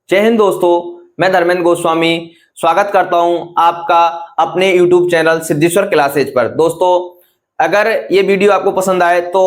जय हिंद दोस्तों, मैं धर्मेंद्र गोस्वामी स्वागत करता हूं आपका अपने YouTube चैनल सिद्धेश्वर क्लासेज पर। दोस्तों, अगर ये वीडियो आपको पसंद आए तो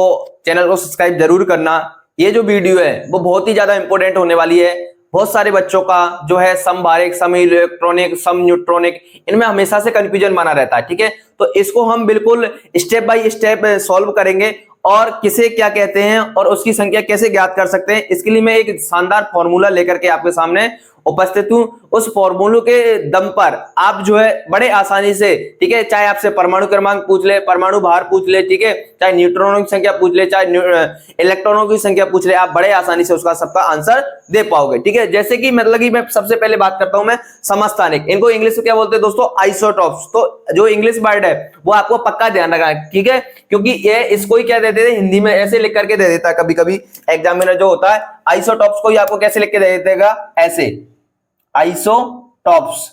चैनल को सब्सक्राइब जरूर करना। ये जो वीडियो है वो बहुत ही ज्यादा इंपॉर्टेंट होने वाली है। बहुत सारे बच्चों का जो है समभारिक, सम इलेक्ट्रॉनिक, सम न्यूट्रॉनिक, इनमें हमेशा से कंफ्यूजन बना रहता है। ठीक है, तो इसको हम बिल्कुल स्टेप बाय स्टेप सॉल्व करेंगे और किसे क्या कहते हैं और उसकी संख्या कैसे ज्ञात कर सकते हैं। इसके लिए मैं एक शानदार फॉर्मूला लेकर के आपके सामने उपस्थित हूं। उस फॉर्मूले के दम पर आप जो है बड़े आसानी से, ठीक है, चाहे आपसे परमाणु क्रमांक पूछ ले, परमाणु भार पूछ ले, ठीक है, चाहे न्यूट्रॉनों की संख्या पूछ ले, चाहे इलेक्ट्रॉनों की संख्या पूछ ले, आप बड़े आसानी से उसका सबका आंसर दे पाओगे। ठीक है, जैसे कि मतलब कि मैं सबसे पहले बात करता हूं मैं समस्थानिक। इनको इंग्लिश में क्या बोलते हैं दोस्तों? आइसोटॉप्स। तो जो इंग्लिश वर्ड है वो आपको पक्का ध्यान रखना है, ठीक है, क्योंकि ये इसको ही क्या देते थे हिंदी में, ऐसे लिख करके दे देता है कभी कभी एग्जामिनर जो होता है। आइसोटॉप्स को ही आपको कैसे लिख के दे देगा? ऐसे, आइसोटॉप्स।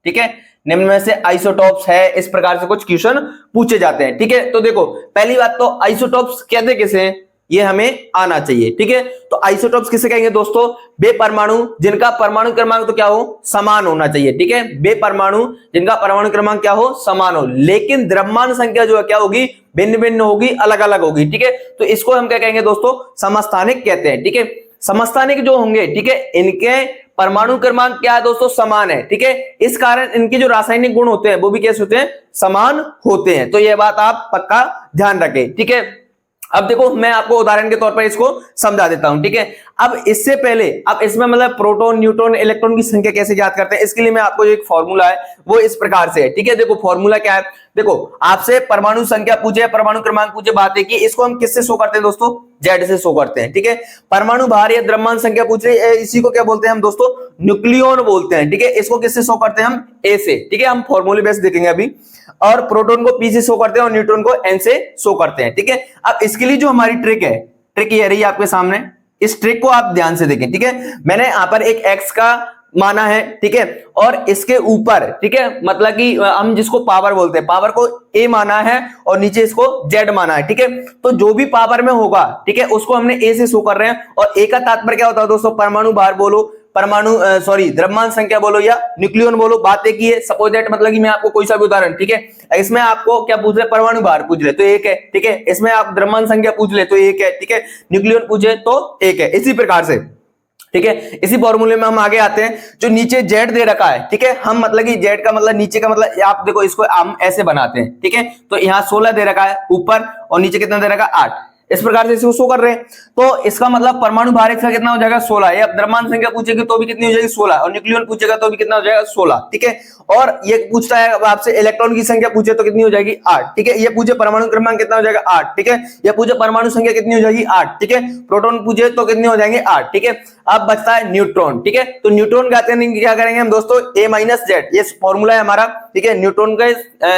ठीक है, निम्न में से आइसोटॉप्स है, इस प्रकार से कुछ क्वेश्चन पूछे जाते हैं। ठीक है, तो देखो पहली बात तो आइसोटॉप्स कहते किसे हैं ये हमें आना चाहिए। ठीक है, तो आइसोटॉप्स किसे कहेंगे दोस्तों? वे परमाणु जिनका परमाणु क्रमांक तो क्या हो? समान होना चाहिए। ठीक है, वे परमाणु जिनका परमाणु क्रमांक क्या हो? समान हो, लेकिन द्रव्यमान संख्या जो है क्या होगी? भिन्न भिन्न होगी, अलग अलग होगी। ठीक है, तो इसको हम क्या कहेंगे दोस्तों? समस्थानिक कहते हैं। ठीक है, समस्थानिक जो होंगे, ठीक है, इनके परमाणु क्रमांक क्या है दोस्तों? समान है। ठीक है, इस कारण इनके जो रासायनिक गुण होते हैं वो भी कैसे होते हैं? समान होते हैं। तो यह बात आप पक्का ध्यान रखें। ठीक है, अब देखो मैं आपको उदाहरण के तौर पर इसको समझा देता हूं। ठीक है, अब इससे पहले अब इसमें मतलब प्रोटॉन, न्यूट्रॉन, इलेक्ट्रॉन की संख्या कैसे ज्ञात करते हैं, इसके लिए मैं आपको एक फॉर्मूला है वो इस प्रकार से है। ठीक है, देखो फॉर्मूला क्या है, देखो आपसे परमाणु संख्या पूछे, परमाणु क्रमांक पूछे, बात है कि इसको हम किससे शो करते हैं दोस्तों? जेड से शो करते हैं। ठीक है, परमाणु भार या द्रव्यमान संख्या पूछ रहे, इसी को क्या बोलते हैं हम दोस्तों? न्यूक्लियॉन बोलते हैं। ठीक है, इसको किससे शो करते हैं हम? ए से। ठीक है, हम फॉर्मूले बेस देखेंगे अभी। और प्रोटॉन को पी से शो करते हैं और न्यूट्रॉन को एन से शो करते हैं। ठीक है, अब इसके लिए जो हमारी ट्रिक है, ट्रिक ये रही है आपके सामने, इस ट्रिक को आप ध्यान से देखें। ठीक है, मैंने यहां पर एक एक्स का माना है, ठीक है, और इसके ऊपर, ठीक है, मतलब कि हम जिसको पावर बोलते हैं, पावर को ए माना है और नीचे इसको जेड माना है। ठीक है, तो जो भी पावर में होगा, ठीक है, उसको हमने ए से शो कर रहे हैं। और ए का तात्पर्य क्या होता है दोस्तों? परमाणु भार बोलो, परमाणु द्रव्यमान संख्या बोलो या न्यूक्लियन बोलो, बात एक ही है। सपोज दैट मतलब कि मैं आपको कोई सा भी उदाहरण, ठीक है, इसमें आपको क्या पूछ रहे? परमाणु भार पूछ रहे तो एक है। ठीक है, इसमें आप द्रव्यमान संख्या पूछ ले तो एक है। ठीक है, न्यूक्लियन पूछे तो एक है। इसी प्रकार से, ठीक है, इसी फॉर्मूले में हम आगे आते हैं। जो नीचे जेड दे रखा है, ठीक है, हम मतलब कि जेड का मतलब नीचे का मतलब आप देखो इसको हम ऐसे बनाते हैं। ठीक है, तो यहाँ 16 दे रखा है ऊपर और नीचे कितना दे रखा है? 8। इस प्रकार से इसको शो कर रहे हैं। तो इसका मतलब परमाणु भार इसका कितना हो जाएगा? 16। ये अब द्रव्यमान संख्या पूछेगी तो भी कितनी हो जाएगी? 16। और न्यूक्लियन पूछेगा तो भी कितना हो जाएगा? 16। ठीक है, और ये पूछता है आपसे इलेक्ट्रॉन की संख्या पूछे तो कितनी हो जाएगी? 8। ठीक है, ये पूछे परमाणु क्रमांक कितना हो जाएगा? 8। ठीक है, ये पूछे परमाणु संख्या कितनी हो जाएगी? 8। ठीक है, प्रोटॉन पूछे तो कितने हो जाएंगे? 8। ठीक है, अब बचता है न्यूट्रॉन। ठीक है, तो न्यूट्रॉन ज्ञात करने के लिए क्या करेंगे हम दोस्तों? ए माइनस जेड, ये फॉर्मूला है हमारा। ठीक है, न्यूट्रॉन का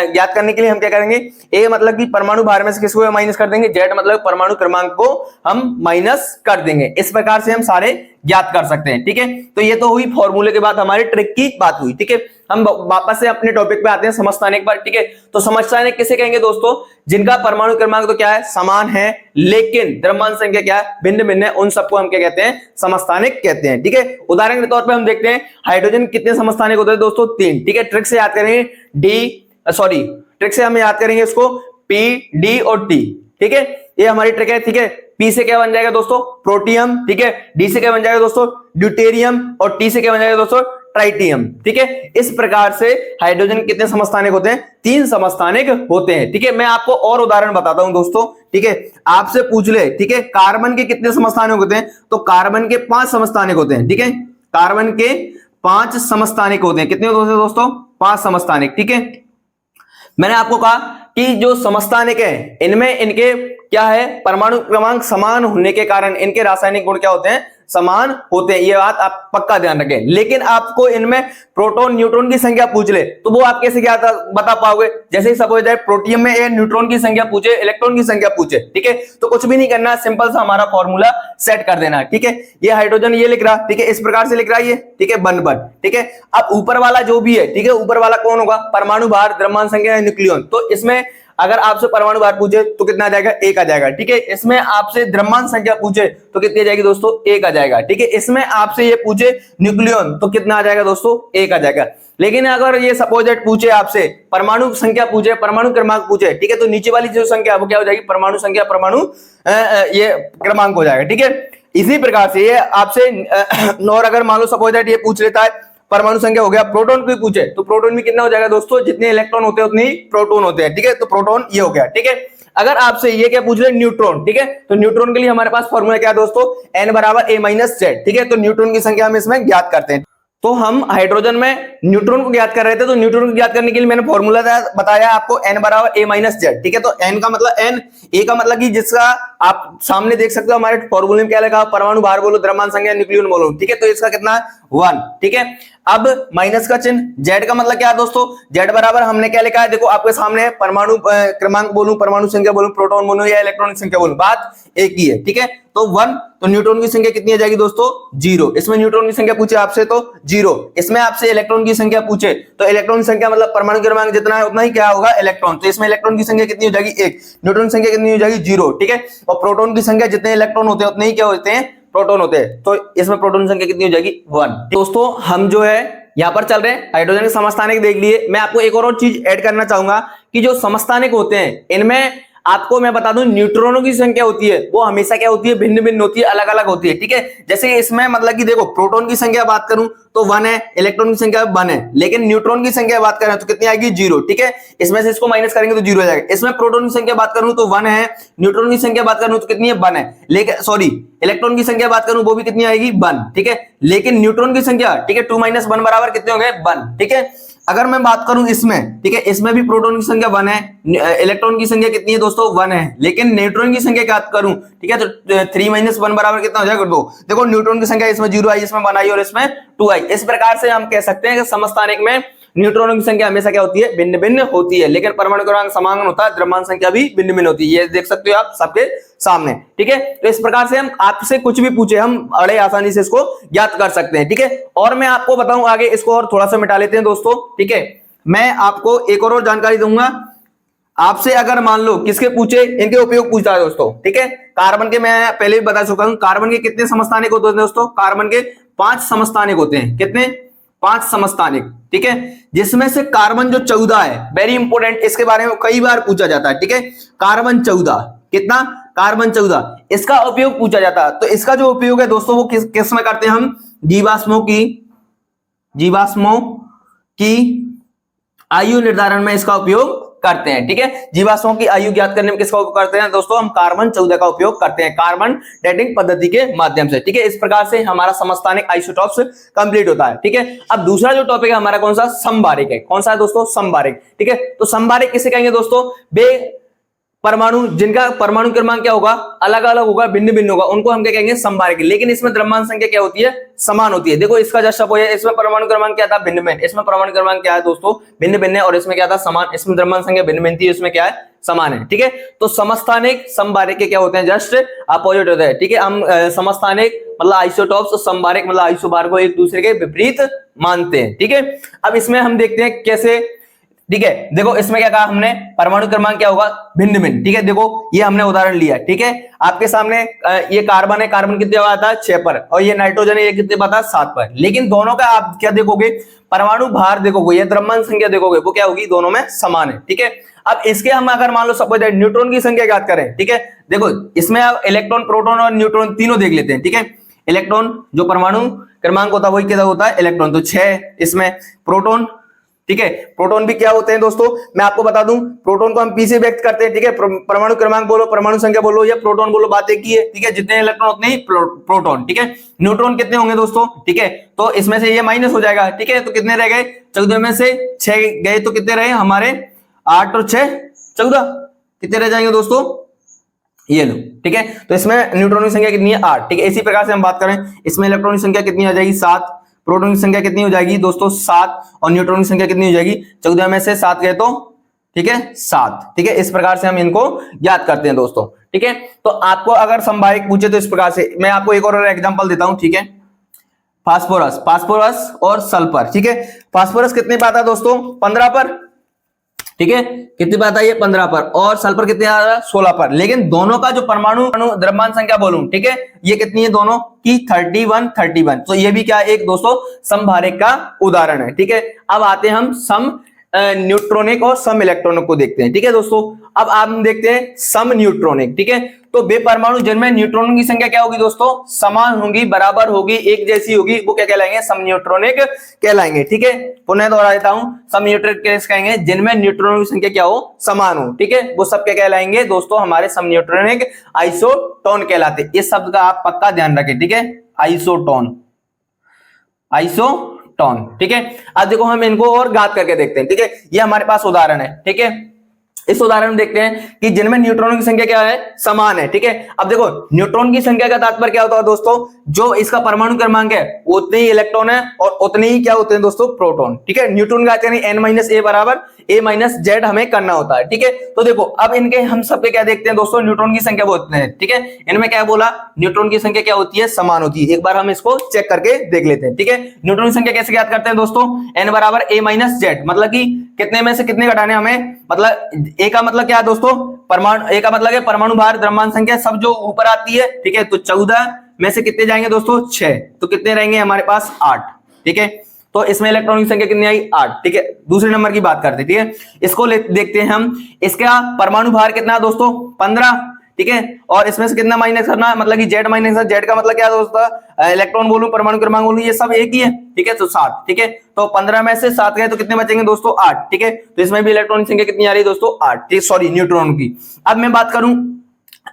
ज्ञात करने के लिए हम क्या करेंगे? ए मतलब कि परमाणु भार में से किसको माइनस कर देंगे? जेड मतलब परमाणु क्रमांक को हम माइनस कर देंगे। इस प्रकार से हम सारे ज्ञात कर सकते हैं। ठीक है, तो ये तो हुई फॉर्मूले के बाद हमारी ट्रिक की बात हुई। ठीक है, हम वापस से अपने टॉपिक पे आते हैं, समस्थानिक पर। ठीक है, तो समस्थानिक किसे कहेंगे दोस्तों? जिनका परमाणु क्रमांक तो क्या है? समान है, लेकिन द्रव्यमान संख्या क्या है? भिन्न भिन्न है। उन सबको हम क्या कहते हैं? समस्थानिक कहते हैं। ठीक है, उदाहरण के तौर पे हम देखते हैं हाइड्रोजन कितने समस्थानिक होते हैं दोस्तों? 3। ठीक है, ट्रिक से याद करेंगे ट्रिक से हम याद करेंगे इसको पी, डी और टी। ठीक है, ये हमारी ट्रिक है। ठीक है, पी से क्या बन जाएगा दोस्तों? प्रोटियम। ठीक है, डी से क्या बन जाएगा दोस्तों? ड्यूटेरियम। और टी से क्या बन जाएगा दोस्तों? ट्राइटियम। ठीक है, इस प्रकार से हाइड्रोजन कितने समस्थानिक होते हैं? 3 समस्थानिक होते हैं। ठीक है, मैं आपको और उदाहरण बताता हूं दोस्तों। ठीक है, आपसे पूछ ले, ठीक है, कार्बन के कितने समस्थानिक होते हैं? तो कार्बन के 5 समस्थानिक होते हैं। ठीक है, कार्बन के 5 समस्थानिक होते हैं। कितने होते हैं दोस्तों? 5 समस्थानिक। ठीक है, मैंने आपको कहा कि जो समस्थानिक है इनमें इनके क्या है? परमाणु क्रमांक समान होने के कारण इनके रासायनिक गुण क्या होते हैं? समान होते हैं। ये बात आप पक्का ध्यान रखें। लेकिन आपको इनमें प्रोटॉन, न्यूट्रॉन की संख्या पूछ ले तो वो आप कैसे क्या बता पाओगे? जैसे ही सपोज दैट प्रोटियम में ए न्यूट्रॉन की संख्या पूछे, इलेक्ट्रॉन की संख्या पूछे, ठीक है, तो कुछ भी नहीं करना, सिंपल सा हमारा फॉर्मूला सेट कर देना। ठीक है, ये हाइड्रोजन ये लिख रहा, ठीक है, इस प्रकार से लिख रहा है ये। ठीक है, 1 ठीक है, अब ऊपर वाला जो भी है, ठीक है, ऊपर वाला कौन होगा? परमाणु भार, द्रव्यमान संख्या, न्यूक्लियन। तो इसमें अगर आपसे परमाणु भार पूछे तो कितना आ जाएगा, 1 आ जाएगा। ठीक है, इसमें आपसे द्रव्यमान संख्या पूछे तो कितनी आ जाएगी दोस्तों, 1 आ जाएगा। ठीक है, इसमें आपसे ये पूछे न्यूक्लियन तो कितना आ जाएगा दोस्तों, 1 आ जाएगा। लेकिन अगर ये सपोजेट पूछे आपसे परमाणु संख्या पूछे, परमाणु क्रमांक पूछे, ठीक है, तो नीचे वाली जो संख्या वो क्या हो जाएगी, परमाणु संख्या, परमाणु ये क्रमांक हो जाएगा। ठीक है, इसी प्रकार से ये आपसे और अगर मान लो सपोजेट ये पूछ लेता है परमाणु संख्या हो गया, प्रोटॉन को पूछे तो प्रोटॉन में कितना हो जाएगा दोस्तों, जितने इलेक्ट्रॉन होते हैं उतने ही प्रोटॉन होते हैं। ठीक है, तो प्रोटॉन ये हो गया। ठीक है, अगर आपसे ये क्या पूछ रहे न्यूट्रॉन, ठीक है, तो न्यूट्रॉन के लिए हमारे पास फॉर्मूला क्या है दोस्तों, n बराबर a माइनस z। ठीक है, तो न्यूट्रॉन की संख्या हम इसमें ज्ञात करते हैं। तो हम हाइड्रोजन में न्यूट्रॉन को ज्ञात कर रहे थे, तो न्यूट्रॉन को ज्ञात करने के लिए मैंने फॉर्मूला बताया आपको n बराबर a माइनस z। ठीक है, तो n का मतलब n, a का मतलब कि जिसका आप सामने देख सकते हो हमारे फॉर्मूले में क्या लिखा, परमाणु भार बोलो, द्रव्यमान संख्या, न्यूक्लियन बोलो। ठीक है, तो इसका कितना 1। ठीक है, अब माइनस का चिन्ह, z का मतलब क्या है दोस्तों, z बराबर हमने क्या लिखा है, देखो आपके सामने परमाणु क्रमांक बोलूं, परमाणु संख्या बोलूं, प्रोटॉन बोलूं या इलेक्ट्रॉनिक संख्या बोलूं, बात एक ही है। ठीक है, तो 1, तो न्यूट्रॉन की संख्या कितनी आ जाएगी दोस्तों, 0। इसमें न्यूट्रॉन की संख्या पूछे आपसे तो 0, इसमें आपसे इलेक्ट्रॉन की संख्या पूछे तो इलेक्ट्रॉन की संख्या मतलब परमाणु क्रमांक जितना है उतना ही क्या होगा, इलेक्ट्रॉन। तो इसमें इलेक्ट्रॉन की संख्या कितनी हो जाएगी, 1। न्यूट्रॉन की संख्या कितनी हो जाएगी, 0। ठीक है, और प्रोटॉन की संख्या जितने इलेक्ट्रॉन होते हैं उतने ही क्या होते हैं, प्रोटॉन होते हैं। तो इसमें प्रोटॉन की संख्या कितनी हो जाएगी, 1। दोस्तों हम जो है यहां पर चल रहे हैं हाइड्रोजन के समस्थानिक देख लिए। मैं आपको एक और चीज ऐड करना चाहूंगा कि जो समस्थानिक होते हैं इनमें आपको मैं बता दूं न्यूट्रॉनों की संख्या होती है वो हमेशा क्या होती है, भिन्न भिन्न होती है, अलग अलग होती है। ठीक है, जैसे इसमें मतलब कि देखो प्रोटॉन की संख्या बात करूं तो 1 है, इलेक्ट्रॉन की संख्या 1 है, लेकिन न्यूट्रॉन की संख्या बात करें तो कितनी आएगी, 0। ठीक है, इसमें से इसको माइनस करेंगे तो 0 आ जाएगा। इसमें प्रोटॉन की संख्या बात करूं तो 1 है, न्यूट्रॉन की संख्या बात करूं तो कितनी है, 1 है, लेकिन सॉरी इलेक्ट्रॉन की संख्या बात करूं वो भी कितनी आएगी, 1। ठीक है, लेकिन न्यूट्रॉन की संख्या, ठीक है, 2 - 1 बराबर कितने हो गए, 1। ठीक है, अगर मैं बात करूं इसमें, ठीक है, इसमें भी प्रोटॉन की संख्या 1 है, इलेक्ट्रॉन की संख्या कितनी है दोस्तों, 1 है, लेकिन न्यूट्रॉन की संख्या क्या करूं, ठीक है, तो 3 - 1 बराबर कितना हो जाएगा, 2। देखो न्यूट्रॉन की संख्या इसमें 0 आई, इसमें 1 आई और इसमें 2 आई। इस प्रकार से हम कह सकते हैं कि समस्थानिक में न्यूट्रॉनों की संख्या हमेशा क्या होती है, भिन्न भिन्न होती है, लेकिन परमाणु क्रमांक समान होता है, द्रव्यमान संख्या भी भिन्न भिन्न होती है। ये देख सकते हो आप सबके सामने। ठीक है, तो इस प्रकार से हम आपसे कुछ भी पूछे हम बड़े आसानी से इसको ज्ञात कर सकते हैं। ठीक है, और मैं आपको बताऊं आगे इसको और थोड़ा सा मिटा लेते हैं दोस्तों। ठीक है, मैं आपको एक और जानकारी दूंगा। आपसे अगर मान लो किसके पूछे, इनके उपयोग पूछता है दोस्तों। ठीक है, कार्बन के मैं पहले भी बता चुका हूं, कार्बन के कितने समस्थानिक होते हैं दोस्तों, कार्बन के 5 समस्थानिक होते हैं। कितने, 5 समस्थानिक। ठीक है, जिसमें से कार्बन जो 14 है, वेरी इंपॉर्टेंट, इसके बारे में कई बार पूछा जाता है। ठीक है, कार्बन 14, कितना, कार्बन 14, इसका उपयोग पूछा जाता है। तो इसका जो उपयोग है दोस्तों वो किस में करते हैं हम, जीवाश्मों की आयु निर्धारण में इसका उपयोग करते हैं। ठीक है, जीवाश्मों की आयु ज्ञात करने में किसका उपयोग करते हैं दोस्तों, हम कार्बन 14 का उपयोग करते हैं, कार्बन डेटिंग पद्धति के माध्यम से। ठीक है, इस प्रकार से हमारा समस्थानिक आइसोटॉप्स कंप्लीट होता है। ठीक है, अब दूसरा जो टॉपिक है हमारा कौन सा, समबारिक है। कौन सा है दोस्तों, समबारिक। ठीक है, तो समबारिक किसे कहेंगे दोस्तों, बे परमाणु जिनका परमाणु क्रमांक क्या होगा, अलग अलग होगा, भिन्न भिन्न होगा, उनको हम क्या कहेंगे, समबारिक। लेकिन इसमें द्रव्यमान संख्या क्या होती है, समान होती है। देखो इसका जस्ट है, इसमें परमाणु क्रमांक क्या था, भिन्न भिन्न, इसमें परमाणु क्रमांक क्या है दोस्तों, भिन्न भिन्न है, और इसमें क्या था, समान। इसमें द्रव्यमान संख्या भिन्न भिन्न थी, इसमें क्या है, समान है। ठीक है, तो समस्थानिक समबारिक के क्या होते हैं, जस्ट अपोजिट होते हैं। ठीक है, हम समस्थानिक मतलब आइसोटॉप्स, समबारिक मतलब आइसोबार को एक दूसरे के विपरीत मानते हैं। ठीक है, अब इसमें हम देखते हैं कैसे। ठीक है, देखो इसमें क्या कहा हमने, परमाणु क्रमांक क्या होगा, भिन्न भिन्न। ठीक है, देखो ये हमने उदाहरण लिया। ठीक है, आपके सामने ये कार्बन है, कार्बन कितने आता है, 6 पर, और ये नाइट्रोजन है, ये कितने आता है, 7 पर। लेकिन दोनों का आप क्या देखोगे, परमाणु भार देखोगे या द्रव्यमान संख्या देखोगे, वो क्या होगी, दोनों में समान है। ठीक है, अब इसके हम अगर मान लो सपोज न्यूट्रॉन की संख्या ज्ञात करें। ठीक है, देखो इसमें इलेक्ट्रॉन, प्रोटॉन और न्यूट्रॉन तीनों देख लेते हैं। ठीक है, इलेक्ट्रॉन जो परमाणु क्रमांक होता है वही क्या होता है, इलेक्ट्रॉन, तो 6 इसमें, प्रोटॉन। ठीक है, प्रोटॉन भी क्या होते हैं दोस्तों, मैं आपको बता दूं, प्रोटॉन को हम पी से व्यक्त करते हैं। ठीक है, परमाणु क्रमांक बोलो, परमाणु संख्या बोलो या प्रोटॉन बोलो, बात एक ही है। ठीक है, जितने इलेक्ट्रॉन उतने ही प्रोटॉन। ठीक है, न्यूट्रॉन कितने होंगे दोस्तों, ठीक है, तो इसमें से ये माइनस हो जाएगा। ठीक है, तो कितने रह गए, 14 में से 6 गए तो कितने रहे हमारे, 8 और 6 14, कितने रह जाएंगे दोस्तों, ये लो। ठीक है, तो इसमें न्यूट्रॉन की संख्या कितनी है, 8। ठीक है, इसी प्रकार से हम बात करें, इसमें इलेक्ट्रॉन की संख्या कितनी आ जाएगी, 7, प्रोटॉन की संख्या कितनी हो जाएगी दोस्तों, 7, और न्यूट्रॉन की संख्या कितनी हो जाएगी, 14 में से 7 गए तो, ठीक है, 7। ठीक है, इस प्रकार से हम इनको ज्ञात करते हैं दोस्तों। ठीक है, तो आपको अगर समबारिक पूछे तो इस प्रकार से, मैं आपको एक और एग्जांपल देता हूं। ठीक है, फास्फोरस और सल्फर। ठीक है, फास्फोरस कितने पे आता है दोस्तों, 15 पर, ठीक है, कितनी बात आई है 15 पर, और सल्फर कितने आ रहा है 16 पर। लेकिन दोनों का जो परमाणु द्रव्यमान संख्या बोलूं, ठीक है, ये कितनी है दोनों की 31। तो ये भी क्या एक दोस्तों समभारक का उदाहरण है। ठीक है, अब आते हैं हम सम न्यूट्रॉनिक और सम इलेक्ट्रॉनिक को देखते हैं। ठीक है दोस्तों, अब आप देखते हैं सम न्यूट्रॉनिक। ठीक है, तो बेपरमाणु जिनमें न्यूट्रॉनों की संख्या क्या होगी दोस्तों, समान होगी, बराबर होगी, एक जैसी होगी, वो क्या कहलाएंगे, सम न्यूट्रॉनिक कहलाएंगे। ठीक है, पुनः दोहरा देता हूं, सम न्यूट्रॉनिक कैसे कहेंगे, जिनमें न्यूट्रॉनों की संख्या क्या हो, समान हो। ठीक है, वो सब क्या कहलाएंगे दोस्तों, हमारे सम न्यूट्रॉनिक आइसोटोन कहलाते। इस शब्द का आप पक्का ध्यान रखें। ठीक है, आइसोटोन, आइसोटोन। ठीक है, अब देखो हम इनको और घात करके देखते हैं। ठीक है, ये हमारे पास उदाहरण है। ठीक है, इस उदाहरण में देखते हैं कि जिनमें न्यूट्रॉनों की संख्या क्या है, समान है। ठीक है, अब देखो न्यूट्रॉन की संख्या का तात्पर्य क्या होता है दोस्तों, जो इसका परमाणु क्रमांक है उतने ही इलेक्ट्रॉन है और उतने ही क्या होते हैं दोस्तों, प्रोटॉन। ठीक है, न्यूट्रॉन का यानी n-a बराबर a-z हमें करना होता है। ठीक है, तो देखो अब इनके हम सबके क्या देखते हैं दोस्तों, न्यूट्रॉन की संख्या बोलते हैं। ठीक है, इनमें क्या बोला, न्यूट्रॉन की संख्या क्या होती है, समान होती है। एक बार हम इसको चेक करके देख लेते हैं। ठीक है, न्यूट्रॉन की संख्या कैसे ज्ञात करते हैं दोस्तों, n बराबर a-z, मतलब कि कितने में से कितने घटाने हमें, मतलब a का मतलब क्या है दोस्तों, परमाणु, a का मतलब है परमाणु भार, द्रव्यमान संख्या सब जो ऊपर आती है। ठीक है, तो 14 में से कितने जाएंगे दोस्तों, 6, तो कितने रहेंगे हमारे पास 8। ठीक है, तो इसमें इलेक्ट्रॉन की संख्या कितनी आई, 8। ठीक है, दूसरे नंबर की बात करते हैं। ठीक है, इसको देखते हैं हम, इसका परमाणु भार कितना है दोस्तों, 15। ठीक है, और इसमें से कितना माइनस करना है, मतलब कि Z माइनस, Z का मतलब क्या दोस्तों, इलेक्ट्रॉन बोलूं, परमाणु क्रमांक बोलूं, ये सब एक ही है। ठीक है, तो 7। ठीक है, तो 15 में से 7 गए तो कितने बचेंगे दोस्तों, 8। ठीक है, तो इसमें भी इलेक्ट्रॉन की संख्या कितनी आ रही है दोस्तों, 8, सॉरी न्यूट्रॉन की। अब मैं बात करूं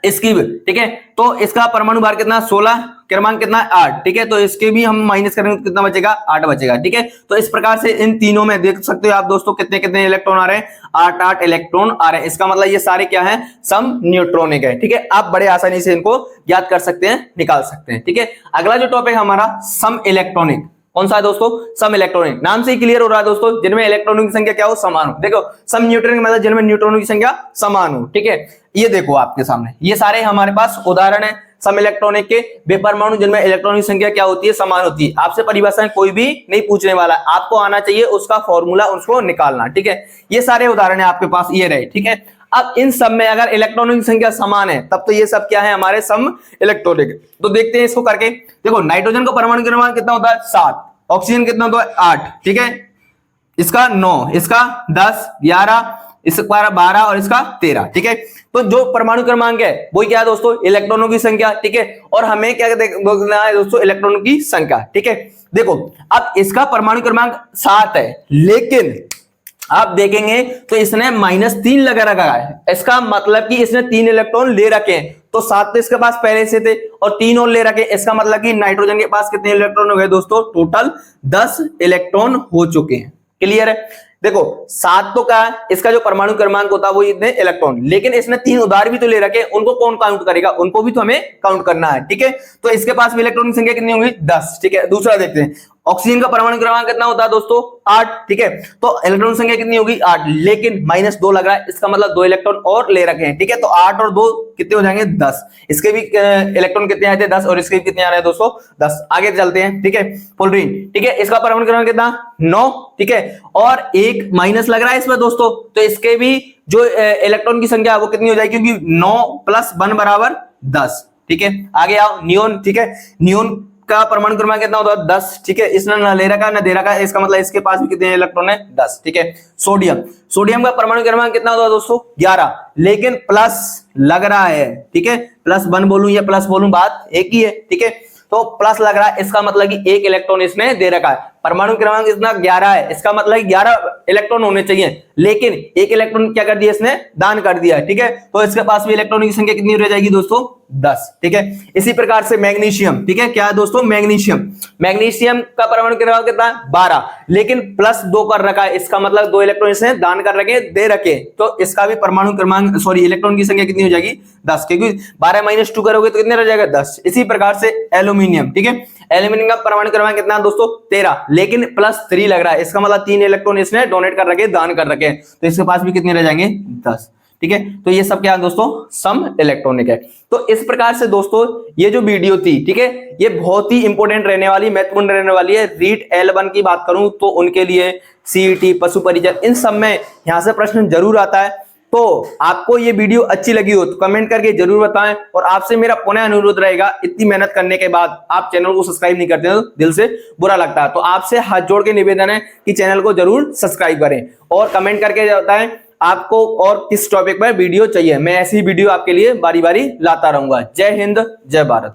इसकी भी। ठीक है, तो इसका परमाणु भार कितना, 16, क्रमांक कितना, 8। ठीक है, तो इसके भी हम माइनस करेंगे तो कितना बचेगा, 8 बचेगा। ठीक है, तो इस प्रकार से इन तीनों में देख सकते हो आप दोस्तों कितने कितने इलेक्ट्रॉन आ रहे हैं, 8 इलेक्ट्रॉन आ रहे हैं। इसका मतलब ये सारे क्या है, सम न्यूट्रॉनिक है। ठीक है, आप बड़े आसानी से इनको याद कर सकते हैं, निकाल सकते हैं। ठीक है, अगला जो टॉपिक हमारा सम इलेक्ट्रॉनिक, कौन सा है दोस्तों, सम इलेक्ट्रॉनिक। नाम से ही क्लियर हो रहा है दोस्तों, जिनमें इलेक्ट्रॉनों की संख्या क्या हो, समान हो। देखो सम न्यूट्रॉनिक मतलब जिनमें न्यूट्रॉनों की संख्या समान हो। ठीक है, ये देखो आपके सामने ये सारे हमारे पास उदाहरण है सम इलेक्ट्रॉनिक के, बेपरमाणु जिनमें इलेक्ट्रॉनों की संख्या क्या होती है, समान होती है। आपसे परिभाषाएं कोई भी नहीं पूछने वाला, आपको आना चाहिए उसका फॉर्मूला, उसको निकालना। ठीक है, ये सारे उदाहरण है आपके पास, ये रहे। ठीक है, अब इन सब में अगर इलेक्ट्रॉनों की संख्या समान है तब तो ये सब क्या है, हमारे सम इलेक्ट्रॉनिक। तो देखते हैं इसको करके। देखो नाइट्रोजन का परमाणु क्रमांक कितना होता है, 7, ऑक्सीजन कितना होता है, 8। ठीक है, इसका 9, इसका 10, 11, इसका 12 और इसका 13। ठीक है, तो जो परमाणु क्रमांक है वो क्या है दोस्तों, इलेक्ट्रॉनों की संख्या। ठीक है, और हमें क्या देखना है दोस्तों, इलेक्ट्रॉनों की संख्या। ठीक है, देखो अब इसका परमाणु क्रमांक 7 है, लेकिन आप देखेंगे तो इसने -3 लगा रखा है। इसका मतलब कि इसने 3 इलेक्ट्रॉन ले रखे हैं, तो 7 तो इसके पास पहले से थे और 3 और ले रखे। इसका मतलब कि नाइट्रोजन के पास कितने इलेक्ट्रॉन हो गए दोस्तों, टोटल 10 इलेक्ट्रॉन हो चुके हैं। क्लियर है, देखो 7 तो क्या है, इसका जो परमाणु क्रमांक होता है वो इतने इलेक्ट्रॉन, लेकिन इसने 3 उधार भी तो ले रखे, उनको कौन काउंट करेगा, उनको भी तो हमें काउंट करना है। ठीक है, तो इसके पास भी इलेक्ट्रॉन की संख्या कितनी होगी, 10। ठीक है, दूसरा देखते हैं, ऑक्सीजन का परमाणु क्रमांक कितना होता है दोस्तों, 8। ठीक है, तो इलेक्ट्रॉन संख्या कितनी होगी, 8, लेकिन -2 लग रहा है, इसका मतलब 2 इलेक्ट्रॉन और ले रखे हैं। ठीक है, तो 8 और 2 कितने हो जाएंगे, 10। इसके भी इलेक्ट्रॉन कितने आए थे, 10, और इसके भी कितने आ रहे हैं दोस्तों, 10। आगे चलते हैं। ठीक है, फ्लोरीन। ठीक है, इसका परमाणु क्रमांक कितना, 9। ठीक है, और एक माइनस लग रहा है इसमें दोस्तों, तो इसके भी जो इलेक्ट्रॉन की संख्या वो कितनी हो जाएगी, क्योंकि 9 + 1 बराबर 10। ठीक है, आगे आओ, नियोन। ठीक है, नियोन का परमाणु क्रमांक कितना होता है, 10। ठीक है, इसने ना ले रखा ना दे रखा, इसका मतलब इसके पास भी कितने इलेक्ट्रॉन है, 10। ठीक है, सोडियम। सोडियम का परमाणु क्रमांक कितना होता है दोस्तों, 11, लेकिन प्लस लग रहा है। ठीक है, +1 बोलूं या प्लस बोलूं, बात एक ही है। ठीक है, तो प्लस लग रहा है, इसका मतलब कि 1 इलेक्ट्रॉन इसने दे रखा है। परमाणु क्रमांक इतना 11 है, इसका मतलब 11 इलेक्ट्रॉन होने चाहिए, लेकिन 1 इलेक्ट्रॉन क्या कर दिया इसने, दान कर दिया। ठीक है, तो इसके पास भी इलेक्ट्रॉनों की संख्या कितनी रह जाएगी दोस्तों, 10। ठीक है, इसी प्रकार से मैग्नीशियम। ठीक है, क्या है दोस्तों, मैग्नीशियम। मैग्नीशियम का परमाणु क्रमांक कितना है, 12, लेकिन +2 कर रखा है, इसका मतलब 2 इलेक्ट्रॉन इसने दान कर रखे, दे रखे, तो इसका भी परमाणु क्रमांक, सॉरी, इलेक्ट्रॉन की संख्या कितनी हो जाएगी, 10, क्योंकि 12 - 2 करोगे तो कितने रह जाएगा, 10। इसी प्रकार से एल्यूमिनियम। ठीक है, एल्यूमिनियम का परमाणु क्रमांक कितना है दोस्तों, 13, लेकिन +3 लग रहा है, इसका मतलब 3 इलेक्ट्रॉन इसने डोनेट कर रखे, दान कर रखे, तो इसके पास भी कितने रह जाएंगे, 10। ठीक है। तो ये सब क्या है दोस्तों, सम इलेक्ट्रॉनिक है। तो इस प्रकार से दोस्तों ये जो वीडियो थी, ठीक है, ये बहुत ही इंपॉर्टेंट रहने वाली, महत्वपूर्ण रहने वाली है। रीट L1 की बात करूं तो उनके लिए सीईटी, पशु परिचय, इन सब में यहां से प्रश्न जरूर आता है। तो आपको ये वीडियो अच्छी लगी हो तो कमेंट करके जरूर बताएं, और आपसे मेरा पुनः अनुरोध रहेगा, इतनी मेहनत करने के बाद आप चैनल को सब्सक्राइब नहीं करते हो तो दिल से बुरा लगता है। तो आपसे हाथ जोड़ के निवेदन है कि चैनल को जरूर सब्सक्राइब करें और कमेंट करके बताएं आपको और किस टॉपिक पर वीडियो चाहिए। मैं ऐसी वीडियो आपके लिए बारी बारी लाता रहूंगा। जय हिंद, जय भारत।